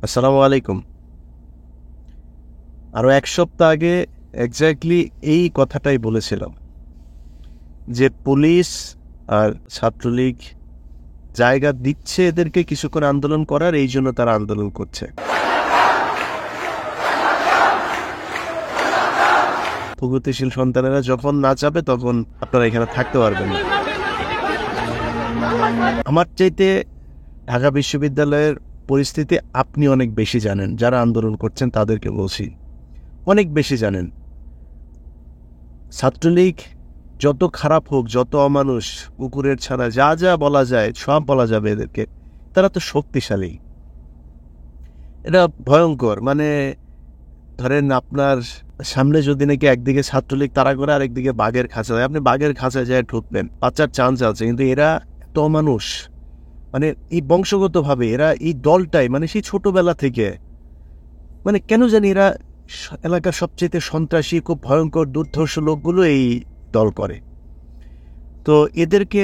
আসসালামু আলাইকুম। আরও এক সপ্তাহ আগে এক্স্যাক্টলি এই কথাটাই বলেছিলাম যে পুলিশ আর ছাত্রলীগ জায়গা দিচ্ছে এদেরকে কিছুক্ষণ আন্দোলন করার, এই জন্য তারা আন্দোলন করছে। প্রগতিশীল সন্তানেরা যখন না চাবে তখন আপনারা এখানে থাকতে পারবেন না। আমার চাইতে ঢাকা বিশ্ববিদ্যালয়ের পরিস্থিতি আপনি অনেক বেশি জানেন। যারা আন্দোলন করছেন তাদেরকে বলছি, অনেক বেশি জানেন। ছাত্রলীগ যত খারাপ হোক, যত অমানুষ, কুকুরের ছানা, যা যা বলা যায় সব বলা যাবে এদেরকে, তারা তো শক্তিশালী। এটা ভয়ঙ্কর। মানে ধরেন আপনার সামনে যদি নাকি একদিকে ছাত্রলীগ তাড়া করে আর একদিকে বাঘের খাঁচা যায়, আপনি বাঘের খাঁচায় যায় ঢুকবেন, বাচ্চার চান্স আছে। কিন্তু এরা এত অমানুষ, মানে এই বংশগতভাবে এরা এই দলটাই, মানে সেই ছোটবেলা থেকে, মানে কেন জানি এরা এলাকার সবচেয়ে সন্ত্রাসী, খুব ভয়ঙ্কর দুর্ধর্ষ লোকগুলো এই দল করে। তো এদেরকে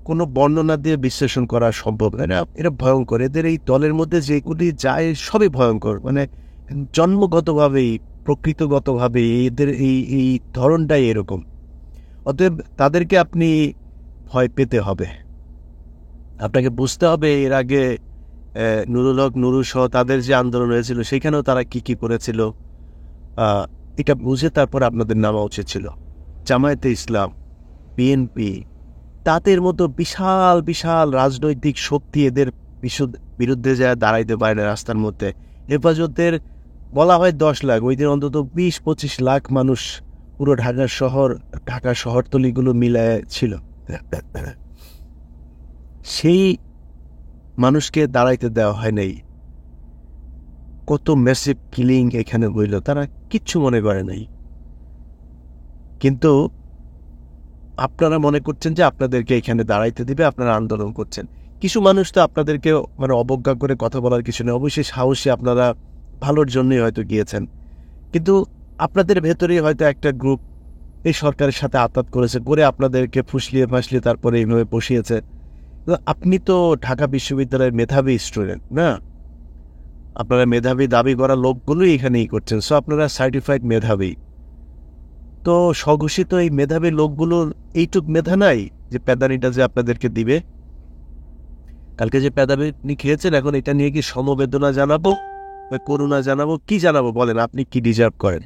কোনো বর্ণনা দিয়ে বিশ্লেষণ করা সম্ভব না। এরা ভয়ঙ্কর। এদের এই দলের মধ্যে যেগুলি যায় সবই ভয়ঙ্কর, মানে জন্মগতভাবেই, প্রকৃতগতভাবেই এদের এই এই ধরনটাই এরকম। অতএব তাদেরকে আপনি ভয় পেতে হবে। আপনাকে বুঝতে হবে এর আগে নুরুল হক, নুরু সহ তাদের যে আন্দোলন হয়েছিল সেখানেও তারা কি কি করেছিল, এটা বুঝে তারপর আপনাদের নামা উচিত ছিল। জামায়াতে ইসলাম, বিএনপি, তাদের মতো বিশাল বিশাল রাজনৈতিক শক্তি এদের বিরুদ্ধে যায় দাঁড়াইতে পারে না রাস্তার মধ্যে। হেফাজতের বলা হয় 10 লাখ, ওই দিন অন্তত 20-25 লাখ মানুষ পুরো ঢাকা শহরতলিগুলো মিলায় ছিল। সেই মানুষকে দাঁড়াইতে দেওয়া হয় নাই। কত ম্যাসিভ কিলিং এখানে বইল, তারা কিচ্ছু মনে করে নাই। কিন্তু আপনারা মনে করছেন যে আপনাদেরকে এখানে দাঁড়াইতে দিবে, আপনারা আন্দোলন করছেন। কিছু মানুষ তো আপনাদেরকে মানে অবজ্ঞা করে কথা বলার কিছু নেই, অবশ্যই সাহসী, আপনারা ভালোর জন্যই হয়তো গিয়েছেন। কিন্তু আপনাদের ভেতরেই হয়তো একটা গ্রুপ এই সরকারের সাথে আঁতাত করেছে, করে আপনাদেরকে ফুসলিয়ে ফাসলিয়ে তারপরে এইভাবে বসিয়েছে। আপনি তো ঢাকা বিশ্ববিদ্যালয়ের মেধাবী স্টুডেন্ট না? আপনারা মেধাবী দাবি করা লোকগুলোই এখানেই করছেন, সো আপনারা সার্টিফাইড মেধাবী। তো স্বঘোষিত এই মেধাবী লোকগুলোর এইটুক মেধা নাই যে প্যাদানিটা যে আপনাদেরকে দিবে। কালকে যে প্যাদানি খেয়েছেন, এখন এটা নিয়ে কি সমবেদনা জানাবো, করুণা জানাবো, কি জানাবো বলেন? আপনি কি ডিজার্ভ করেন?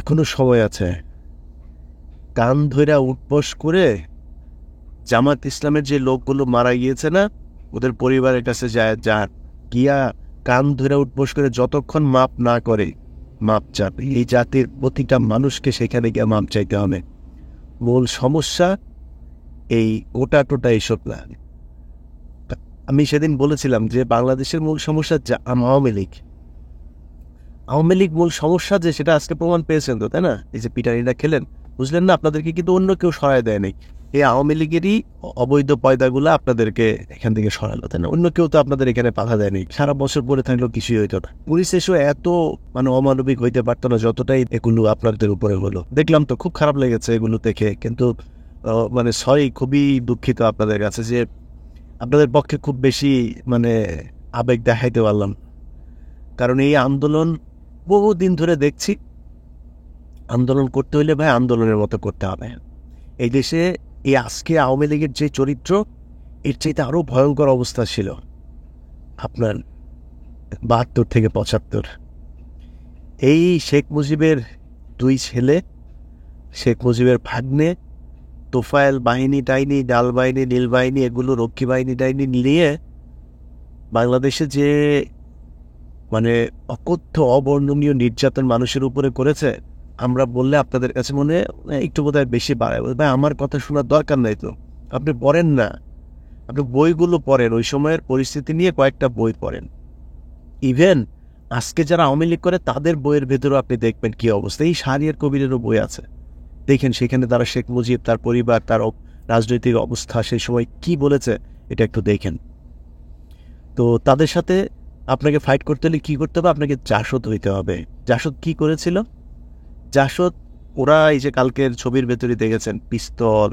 এখনো সময় আছে। কান ধইরা উঠবস করে জামাত ইসলামের যে লোকগুলো মারা গিয়েছে না, ওদের পরিবারের কাছে যায়, যান গিয়া কান ধইরা উঠবস করে যতক্ষণ মাপ না করে মাপ চান। এই জাতির প্রতিটা মানুষকে সেখানে গিয়ে মাপ চাইতে হবে। মূল সমস্যা এই গোটা টোটা এইসব না। আমি সেদিন বলেছিলাম যে বাংলাদেশের মূল সমস্যা আওয়ামী লীগ। আওয়ামী লীগ মূল সমস্যা, যে সেটা আজকে প্রমাণ পেয়েছেন তো, তাই না? এই যে পিটানিটা খেলেন, বুঝলেন না? আপনাদেরকে কিন্তু অন্য কেউ সরায় দেয় নাই। এই আওয়ামী লীগেরই অবৈধ পয়দাগুলো আপনাদেরকে এখান থেকে সরালো, তাই না? অন্য কেউ তো আপনাদের এখানে বাধা দেয়নি। সারা বছর পরে থাকলেও কিছুই হইতো না। পুলিশ এসেও এত মানে অমানবিক হইতে পারতো না যতটাই এগুলো আপনাদের উপরে হলো। দেখলাম তো, খুব খারাপ লেগেছে এগুলো দেখে। কিন্তু মানে সরি, খুবই দুঃখিত আপনাদের কাছে যে আপনাদের পক্ষে খুব বেশি মানে আবেগ দেখাইতে পারলাম। কারণ এই আন্দোলন বহুদিন ধরে দেখছি, আন্দোলন করতে হইলে ভাই আন্দোলনের মতো করতে হবে। এই দেশে এই আজকে আওয়ামী লীগের যে চরিত্র, এর চাইতে আরও ভয়ঙ্কর অবস্থা ছিল আপনার 72 থেকে 75। এই শেখ মুজিবের 2 ছেলে, শেখ মুজিবের ভাগ্নে, তোফায়েল বাহিনী টাইনি, ডাল বাহিনী, নীল বাহিনী, এগুলো রক্ষী বাহিনী টাইনি নিয়ে বাংলাদেশে যে মানে অকথ্য অবর্ণনীয় নির্যাতন মানুষের উপরে করেছে, আমরা বললে আপনাদের কাছে মনে একটু বোধহয় বেশি বাড়ায়। ভাই আমার কথা শোনার দরকার নাই তো, আপনি পড়েন না, আপনি বইগুলো পড়েন, ওই সময়ের পরিস্থিতি নিয়ে কয়েকটা বই পড়েন। ইভেন আজকে যারা আওয়ামী লীগ করে তাদের বইয়ের ভেতরেও আপনি দেখবেন কি অবস্থা। এই শাহরিয়ার কবিরেরও বই আছে, দেখেন সেখানে তারা শেখ মুজিব, তার পরিবার, তার রাজনৈতিক অবস্থা সেই সময় কি বলেছে, এটা একটু দেখেন। তো তাদের সাথে আপনাকে ফাইট করতে হলে কী করতে হবে? আপনাকে জাসদ হইতে হবে। জাসদ কি করেছিল? জাসদ, ওরা এই যে কালকের ছবির ভেতরে দেখেছেন, পিস্তল,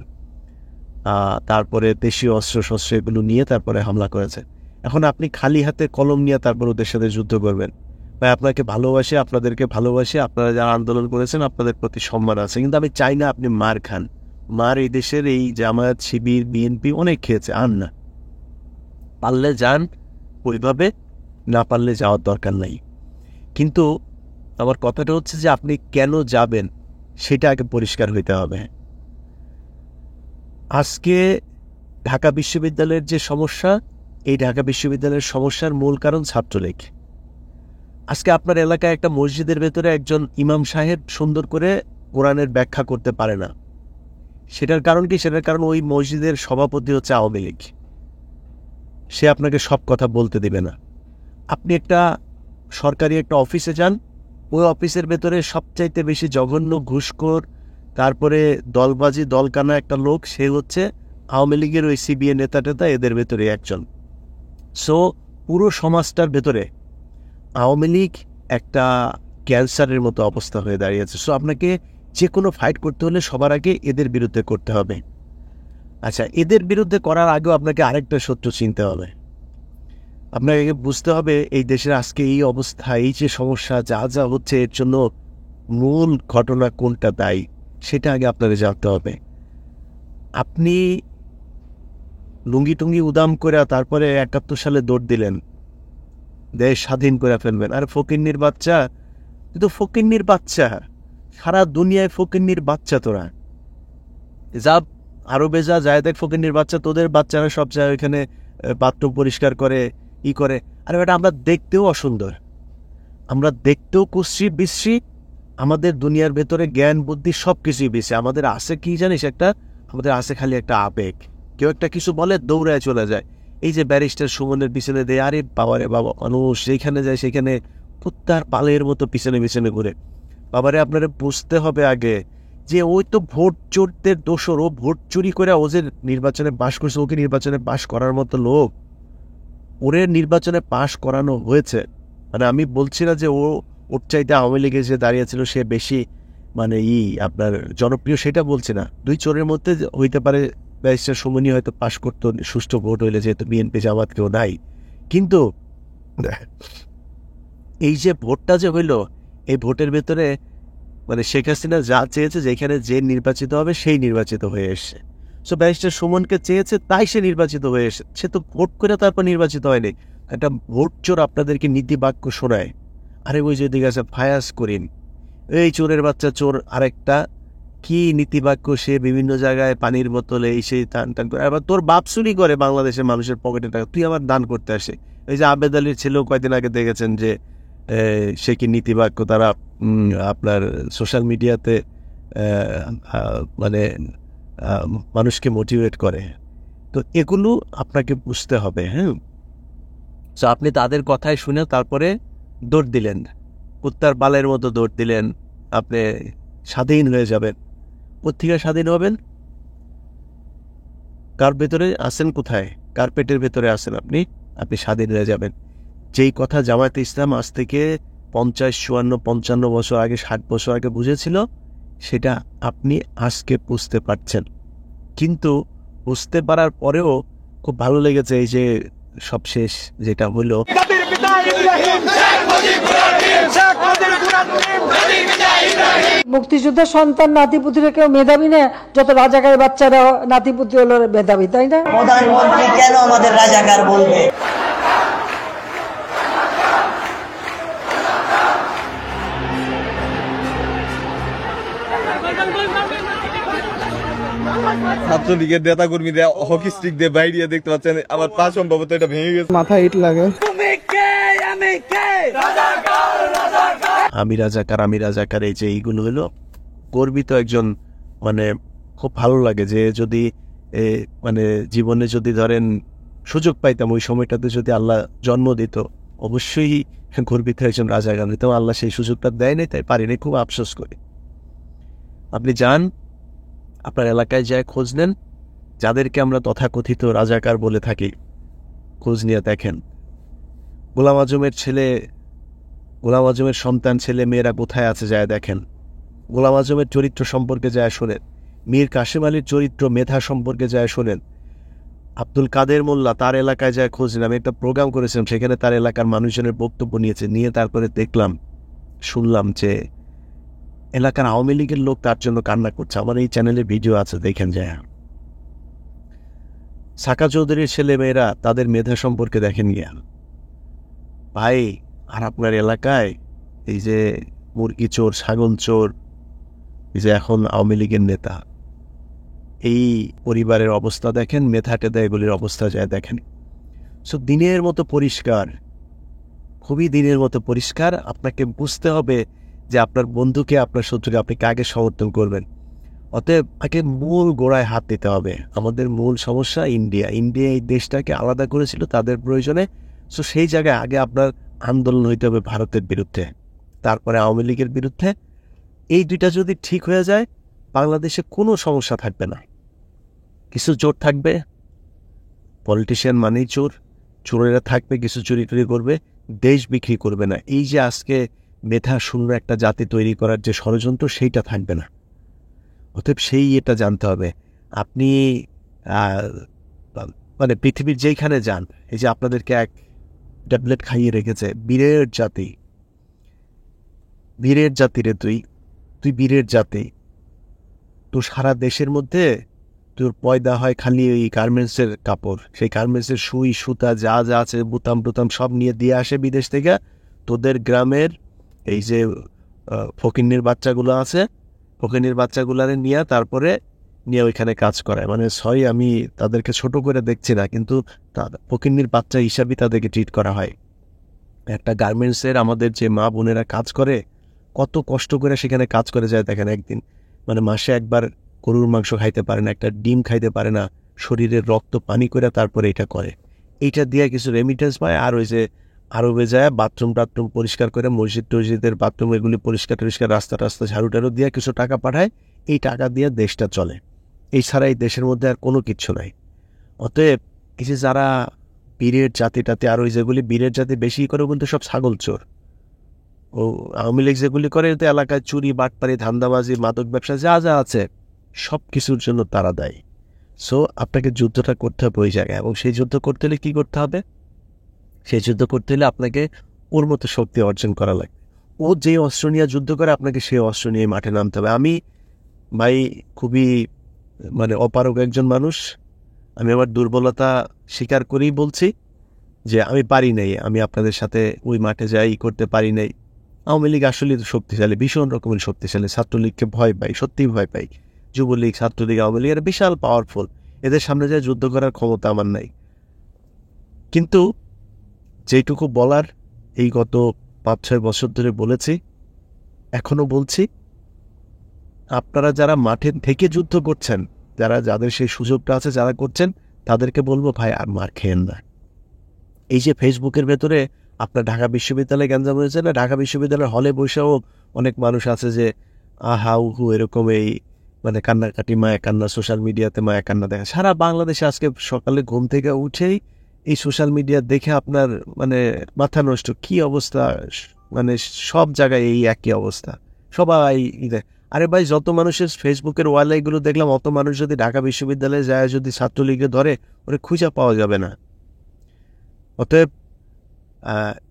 তারপরে দেশীয় অস্ত্র শস্ত্র এগুলো নিয়ে তারপরে হামলা করেছে। এখন আপনি খালি হাতে কলম নিয়ে তারপর ওদের সাথে যুদ্ধ করবেন? ভাই আপনাকে ভালোবাসে, আপনাদেরকে ভালোবাসে, আপনারা যারা আন্দোলন করেছেন আপনাদের প্রতি সম্মান আছে, কিন্তু আমি চাই না আপনি মার খান। মার এই দেশের এই জামায়াত, শিবির, বিএনপি অনেক খেয়েছে, আর না। পারলে যান ওইভাবে, না পারলে যাওয়ার দরকার নাই। কিন্তু আমার কথাটা হচ্ছে যে আপনি কেন যাবেন সেটা আগে পরিষ্কার হইতে হবে। আজকে ঢাকা বিশ্ববিদ্যালয়ের যে সমস্যা, এই ঢাকা বিশ্ববিদ্যালয়ের সমস্যার মূল কারণ ছাত্রলীগ। আজকে আপনার এলাকায় একটা মসজিদের ভেতরে একজন ইমাম সাহেব সুন্দর করে কোরআনের ব্যাখ্যা করতে পারে না। সেটার কারণ কি? সেটার কারণ ওই মসজিদের সভাপতি হচ্ছে আওয়ামী লীগ। সে আপনাকে সব কথা বলতে দেবে না। আপনি একটা সরকারি একটা অফিসে যান, ওই অফিসের ভেতরে সবচাইতে বেশি জঘন্য ঘুষখোর, তারপরে দলবাজি দলকানা একটা লোক, সে হচ্ছে আওয়ামী লীগের ওই সিবিএ নেতা টেতা, এদের ভেতরে একজন। সো পুরো সমাজটার ভেতরে আওয়ামী লীগ একটা ক্যান্সারের মতো অবস্থা হয়ে দাঁড়িয়েছে। সো আপনাকে যে কোনো ফাইট করতে হলে সবার আগে এদের বিরুদ্ধে করতে হবে। আচ্ছা, এদের বিরুদ্ধে করার আগেও আপনাকে আরেকটা সত্য চিনতে হবে। আপনাকে বুঝতে হবে এই দেশের আজকে এই অবস্থা, এই যে সমস্যা যা যা হচ্ছে, এর জন্য মূল ঘটনা কোনটা দায়ী সেটা আগে আপনাকে জানতে হবে। আপনি লুঙ্গি টুঙ্গি উদাম করে তারপরে ৭১ সালে দৌড় দিলেন, দেশ স্বাধীন করে ফেলবেন। আর ফকিন্নির বাচ্চা, তুই তো ফকিন্নির বাচ্চা, সারা দুনিয়ায় ফকিন্নির বাচ্চা। তোরা যা আরবে যা যায় দেখ, ফকিন্নির বাচ্চা, তোদের বাচ্চারা সব যায় ওইখানে বাথরুম পরিষ্কার করে, ই করে। আর এটা আমরা দেখতেও অসুন্দর, আমরা দেখতেও কুশ্রী বিশ্রী, আমাদের দুনিয়ার ভেতরে জ্ঞান বুদ্ধি সব কিছুই বেশি। আমাদের আছে কি জানিস, আমাদের আছে খালি একটা আবেগ। কেউ একটা কিছু বলে দৌড়ায় চলে যায়। এই যে ব্যারিস্টার সুমনের পিছনে দেয়, আরে বাবারে বাবা, মানুষ যেখানে যায় সেখানে কুত্তার পালের মতো পিছনে পিছনে ঘুরে। বাবারে আপনারা বুঝতে হবে আগে যে ওই তো ভোট চোরদের দোষর, ও ভোট চুরি করে ও যে নির্বাচনে পাশ করছে, ওকে নির্বাচনে পাশ করার মতো লোক, ওরে নির্বাচনে পাশ করানো হয়েছে। মানে আমি বলছি না যে ওর চাইতে আওয়ামী লীগে যে দাঁড়িয়েছিল সে বেশি মানে আপনার জনপ্রিয়, সেটা বলছি না। দুই চোরের মধ্যে হইতে পারে ব্যারিস্টার সুমনি হয়তো পাশ করতো সুষ্ঠু ভোট হইলে, যেহেতু বিএনপি জামাত কেউ নাই। কিন্তু এই যে ভোটটা যে হইল, এই ভোটের ভেতরে মানে শেখ হাসিনা যা চেয়েছে, যেখানে যে নির্বাচিত হবে সেই নির্বাচিত হয়ে এসছে। সো ব্যারিস্টার সুমনকে চেয়েছে তাই সে নির্বাচিত হয়ে এসে, সে তো ভোট করে তারপর নির্বাচিত হয়নি। একটা ভোট চোর আপনাদেরকে নীতি বাক্য শোনায়। আরে ওই যে দিকে আছে ফায়াজ করিম, এই চোরের বাচ্চা চোর, আরেকটা কি নীতিবাক্য, সে বিভিন্ন জায়গায় পানির বোতলে এই সেই টান টান করে। আবার তোর বাপ চুরি করে বাংলাদেশের মানুষের পকেটে টাকা, তুই আবার দান করতে আসে। এই যে আবেদ আলীর ছেলেও কয়েকদিন আগে দেখেছেন যে সে কি নীতিবাক্য তারা আপনার সোশ্যাল মিডিয়াতে মানে মানুষকে মোটিভেট করে। তো এগুলো আপনাকে বুঝতে হবে। হ্যাঁ, তো আপনি তাদের কথাই শুনে তারপরে দৌড় দিলেন, কুত্তার বালের মতো দৌড় দিলেন, আপনি স্বাধীন হয়ে যাবেন। কোত্থেকে স্বাধীন হবেন? কার ভেতরে আছেন? কোথায়? কার্পেটের ভেতরে আছেন আপনি স্বাধীন হয়ে যাবেন। যেই কথা জামায়াতে ইসলাম আজ থেকে 50, 54, 55 বছর আগে, 60 বছর আগে বুঝেছিল, সেটা আপনি আজকে বুঝতে পারছেন। কিন্তু বুঝতে পারার পরেও খুব ভালো লেগেছে এই যে সবশেষ যেটা হলো, মুক্তিযোদ্ধার সন্তান নাতিপুতিরা কেউ মেধাবী না, যত রাজাকারের বাচ্চারা নাতিপুতি হলো মেধাবী, তাই না? প্রধানমন্ত্রী কেন আমাদের রাজাকার বলবে? ছাত্রলীগের নেতা কর্মীদের হকি স্টিক দিয়ে বাইরে দেখতে পাচ্ছেন, আমার পা সম্ভবত এটা ভেঙে গেছে, মাথা ইট লাগে। আমি রাজাকার, এই যে এইগুলো হলো গর্বিত একজন, মানে খুব ভালো লাগে যে যদি মানে জীবনে যদি ধরেন সুযোগ পাইতাম ওই সময়টাতে, যদি আল্লাহ জন্ম দিত, অবশ্যই গর্বিত একজন রাজাকার হইতাম। আল্লাহ সেই সুযোগটা দেয় নাই, তাই পারিনি, খুব আফসোস করি। আপনি যান, আপনার এলাকায় যায় খোঁজ নেন, যাদেরকে আমরা তথাকথিত রাজাকার বলে থাকি, খোঁজ নিয়ে দেখেন গোলাম আজমের সন্তান ছেলে মেয়েরা কোথায় আছে, যায় দেখেন। গোলাম আজমের চরিত্র সম্পর্কে যায় শোনেন, মীর কাসেম আলীর চরিত্র মেধা সম্পর্কে যায় শোনেন। আব্দুল কাদের মোল্লা তার এলাকায় যায় খোঁজ নিলাম, একটা প্রোগ্রাম করেছিলাম, সেখানে তার এলাকার মানুষজনের বক্তব্য নিয়ে তারপরে দেখলাম, শুনলাম যে এলাকার আওয়ামী লীগের লোক তার জন্য কান্না করছে। আমার এই চ্যানেলে ভিডিও আছে, দেখেন যায়। সাকা চৌধুরীর ছেলে মেয়েরা তাদের মেধা সম্পর্কে দেখেন গিয়া ভাই। আর আপনার এলাকায় এই যে মুরগি চোর, ছাগল চোর, এই যে এখন আওয়ামী লীগের নেতা, এই পরিবারের অবস্থা দেখেন, মেধা টেধা এগুলির অবস্থা যায় দেখেন। সো দিনের মতো পরিষ্কার, খুবই দিনের মতো পরিষ্কার। আপনাকে বুঝতে হবে যে আপনার বন্ধুকে, আপনার শত্রুকে আপনি কাকে সমর্থন করবেন। অতএব আগে মূল গোড়ায় হাত দিতে হবে। আমাদের মূল সমস্যা ইন্ডিয়া এই দেশটাকে আলাদা করেছিল তাদের প্রয়োজনে। সো সেই জায়গায় আগে আপনার আন্দোলন হইতে হবে ভারতের বিরুদ্ধে, তারপরে আওয়ামী লীগের বিরুদ্ধে। এই দুইটা যদি ঠিক হয়ে যায়, বাংলাদেশে কোনো সমস্যা থাকবে না। কিছু চোর থাকবে, পলিটিশিয়ান মানেই চোর, চোরেরা থাকবে, কিছু চুরি টুরি করবে, দেশ বিক্রি করবে না। এই যে আজকে মেধা শূন্য একটা জাতি তৈরি করার যে ষড়যন্ত্র, সেইটা থাকবে না। অতএব এটা জানতে হবে। আপনি মানে পৃথিবীর যেইখানে যান, এই যে আপনাদেরকে এক ট্যাবলেট খাইয়ে রেখেছে, বীরের জাতি, বীরের জাতি রে তুই বীরের জাতি। তো সারা দেশের মধ্যে তোর পয়দা হয় খালি ওই গার্মেন্টসের কাপড়, সেই গার্মেন্টসের সুই সুতা যা যা আছে, বুতাম টুতাম সব নিয়ে দিয়ে আসে বিদেশ থেকে। তোদের গ্রামের এই যে ফকিন্নির বাচ্চাগুলো আছে, ফকিন্নির বাচ্চাগুলারে নিয়ে তারপরে নিয়ে ওইখানে কাজ করায়। মানে আমি তাদেরকে ছোট করে দেখছি না, কিন্তু ফকিন্নির বাচ্চা হিসাবেই তাদেরকে ট্রিট করা হয়। একটা গার্মেন্টসের আমাদের যে মা বোনেরা কাজ করে, কত কষ্ট করে সেখানে কাজ করে যায় দেখেন। একদিন মানে মাসে একবার গরুর মাংস খাইতে পারে না, একটা ডিম খাইতে পারে না, শরীরের রক্ত পানি করে তারপরে এটা করে। এইটা দিয়ে কিছু রেমিটেন্স পায়। আর ওই যে আরবে যায় বাথরুম টাথরুম পরিষ্কার করে, মসজিদ টসজিদের বাথরুম এগুলি পরিষ্কার টরিষ্কার, রাস্তা ঝাড়ু টাড়ু দিয়ে কিছু টাকা পাঠায়। এই টাকা দিয়ে দেশটা চলে। এই ছাড়া এই দেশের মধ্যে আর কোনো কিচ্ছু নাই। অতএব এই যে যারা বীরের জাতিটাতে, আর ওই যেগুলি বীরের জাতি বেশি করে বলতে সব ছাগল চোর, ও আওয়ামী লীগ যেগুলি করে, এতে এলাকায় চুরি বাটপারি ধান্দাবাজি মাদক ব্যবসা যা যা আছে সব কিছুর জন্য তারা দায়ী। সো আপনাকে যুদ্ধটা করতে হবে ওই জায়গায়। এবং সেই যুদ্ধ করতে হলে কী করতে হবে? সেই যুদ্ধ করতে হলে আপনাকে ওর মতো শক্তি অর্জন করা লাগবে। ও যে অস্ত্র নিয়ে যুদ্ধ করে, আপনাকে সেই অস্ত্র নিয়ে মাঠে নামতে হবে। আমি ভাই খুবই মানে অপারগ একজন মানুষ। আমি আমার দুর্বলতা স্বীকার করেই বলছি যে আমি পারি নাই, আমি আপনাদের সাথে ওই মাঠে যাই করতে পারি নাই। আওয়ামী লীগ আসলে তো শক্তিশালী, ভীষণ রকমের শক্তিশালী। ছাত্রলীগকে ভয় পাই, সত্যিই ভয় পাই। যুবলীগ, ছাত্রলীগ, আওয়ামী লীগ এরা বিশাল পাওয়ারফুল। এদের সামনে যায় যুদ্ধ করার ক্ষমতা আমার নাই। কিন্তু যেটুকু বলার এই গত 5-6 বছর ধরে বলেছি, এখনো বলছি, আপনারা যারা মাঠে থেকে যুদ্ধ করছেন, যাদের সেই সুযোগটা আছে, যারা করছেন, তাদেরকে বলবো ভাই আর মার খেয়েন না। এই যে ফেসবুকের ভেতরে আপনার ঢাকা বিশ্ববিদ্যালয়ে গ্যাঞ্জাম হয়েছে না, ঢাকা বিশ্ববিদ্যালয়ের হলে বসেও অনেক মানুষ আছে যে আহা উহু এরকম এই মানে কান্নাকাটি, মায়া কান্না, সোশ্যাল মিডিয়াতে মায়া কান্না দেখা। সারা বাংলাদেশে আজকে সকালে ঘুম থেকে উঠেই এই সোশ্যাল মিডিয়া দেখে আপনার মানে মাথা নষ্ট, কি অবস্থা। মানে সব জায়গায় এই একই অবস্থা, সবাই আরে ভাই যত মানুষের ফেসবুকের ওয়ালে এগুলো দেখলাম, অত মানুষ যদি ঢাকা বিশ্ববিদ্যালয়ে যায়, যদি ছাত্রলীগে ধরে, ওরে খুঁজে পাওয়া যাবে না। অতএব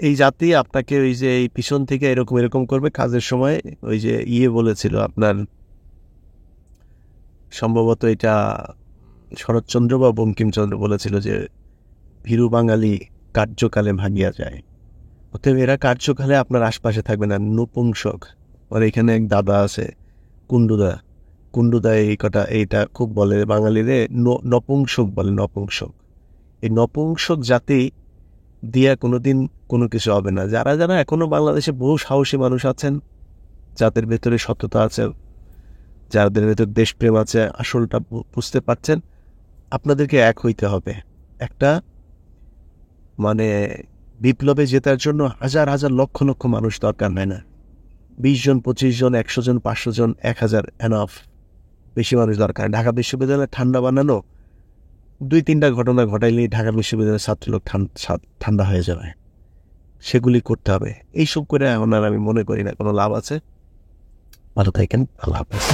এই জাতি আপনাকে ওই যে এই পিছন থেকে এরকম করবে কাজের সময়। ওই যে বলেছিল আপনার, সম্ভবত এটা শরৎচন্দ্র বা বঙ্কিমচন্দ্র বলেছিল যে ভীরু বাঙালি কার্যকালে ভাগিয়া যায়। অতএব এরা কার্যকালে আপনার আশপাশে থাকবে না, নপুংসক। আর এখানে এক দাদা আছে কুন্ডুদা এইটা খুব বলে বাঙালিরে, নপুংসক বলে, নপুংসক। এই নপুংসক জাতি দিয়া কোনোদিন কোনো কিছু হবে না। যারা যারা এখনো বাংলাদেশে বহু সাহসী মানুষ আছেন, যাদের ভেতরে সততা আছে, যাদের ভেতর দেশপ্রেম আছে, আসলটা বুঝতে পারছেন, আপনাদেরকে এক হইতে হবে। একটা মানে বিপ্লবে জেতার জন্য হাজার হাজার লক্ষ লক্ষ মানুষ দরকার হয় না। 20 জন, 25 জন, 100 জন, 500 জন, 1000 এনাফ। বেশি মানুষ দরকার। ঢাকা বিশ্ববিদ্যালয়ে ঠান্ডা বানানো 2-3টা ঘটনা ঘটাইলেই ঢাকা বিশ্ববিদ্যালয়ের ছাত্রলোক ঠান্ডা হয়ে যাবে। সেগুলি করতে হবে। এইসব করে এখন আর আমি মনে করি না কোনো লাভ আছে। ভালো থাকেন, আল্লাহ হাফেজ।